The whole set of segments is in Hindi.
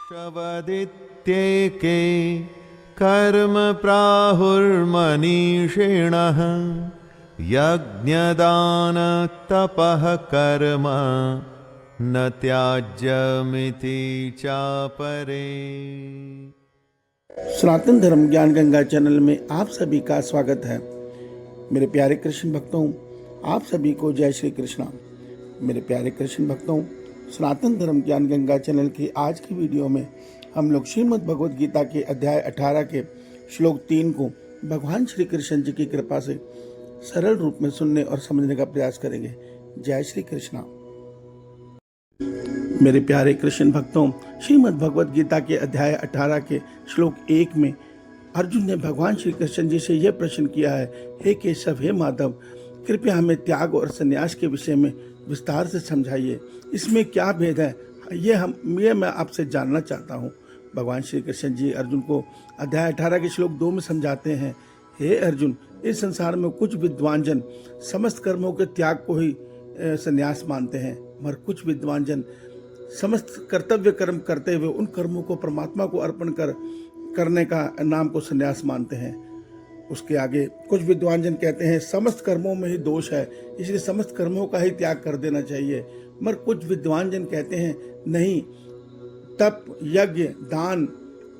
शवदित्येके कर्म प्राहुर्मनीषिणः यज्ञदान तपः कर्म न त्याज्यमिति चापरे। सनातन धर्म ज्ञान गंगा चैनल में आप सभी का स्वागत है। मेरे प्यारे कृष्ण भक्तों, आप सभी को जय श्री कृष्णा। मेरे प्यारे कृष्ण भक्तों, सनातन धर्म ज्ञान गंगा चैनल की आज की वीडियो में हम लोग श्रीमद् भगवद गीता के अध्याय 18 के श्लोक 3 को भगवान श्री कृष्ण जी की कृपा से सरल रूप में सुनने और समझने का प्रयास करेंगे। जय श्री कृष्णा। मेरे प्यारे कृष्ण भक्तों, श्रीमद् भगवद गीता के अध्याय 18 के श्लोक 1 में अर्जुन ने भगवान श्री कृष्ण जी से यह प्रश्न किया है, हे केशव, हे माधव, कृपया हमें त्याग और संन्यास के विषय में विस्तार से समझाइए। इसमें क्या भेद है, ये मैं आपसे जानना चाहता हूँ। भगवान श्री कृष्ण जी अर्जुन को अध्याय 18 के श्लोक 2 में समझाते हैं, हे अर्जुन, इस संसार में कुछ विद्वान जन समस्त कर्मों के त्याग को ही संन्यास मानते हैं, मगर कुछ विद्वान जन समस्त कर्तव्य कर्म करते हुए उन कर्मों को परमात्मा को अर्पण करने का नाम को संन्यास मानते हैं। उसके आगे कुछ विद्वान जन कहते हैं समस्त कर्मों में ही दोष है, इसलिए समस्त कर्मों का ही त्याग कर देना चाहिए। मगर कुछ विद्वान जन कहते हैं नहीं, तप, यज्ञ, दान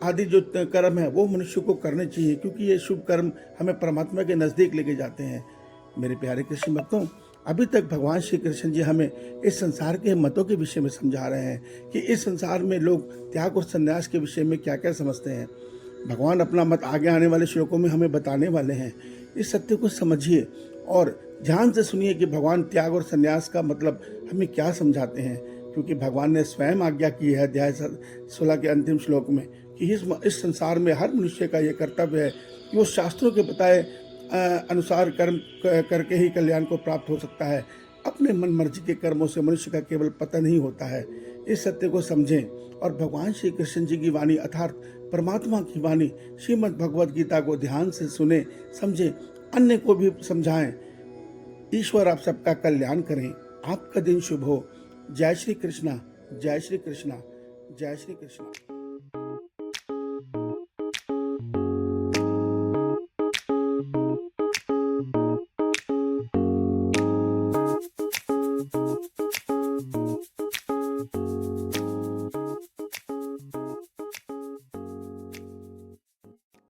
आदि जो कर्म है वो मनुष्य को करने चाहिए, क्योंकि ये शुभ कर्म हमें परमात्मा के नजदीक लेके जाते हैं। मेरे प्यारे कृष्ण भक्तों, अभी तक भगवान श्री कृष्ण जी हमें इस संसार के मतों के विषय में समझा रहे हैं कि इस संसार में लोग त्याग और संन्यास के विषय में क्या क्या समझते हैं। भगवान अपना मत आगे आने वाले श्लोकों में हमें बताने वाले हैं। इस सत्य को समझिए और ध्यान से सुनिए कि भगवान त्याग और संन्यास का मतलब हमें क्या समझाते हैं, क्योंकि भगवान ने स्वयं आज्ञा की है अध्याय 16 के अंतिम श्लोक में कि इस संसार में हर मनुष्य का ये कर्तव्य है कि वो शास्त्रों के बताए अनुसार कर्म करके ही कल्याण को प्राप्त हो सकता है। अपने मन मर्जी के कर्मों से मनुष्य का केवल पतन ही होता है। इस सत्य को समझें और भगवान श्री कृष्ण जी की वाणी अर्थात परमात्मा की वाणी श्रीमद् भगवद गीता को ध्यान से सुने, समझें, अन्य को भी समझाएं। ईश्वर आप सबका कल्याण करें। आपका दिन शुभ हो। जय श्री कृष्णा, जय श्री कृष्णा, जय श्री कृष्णा।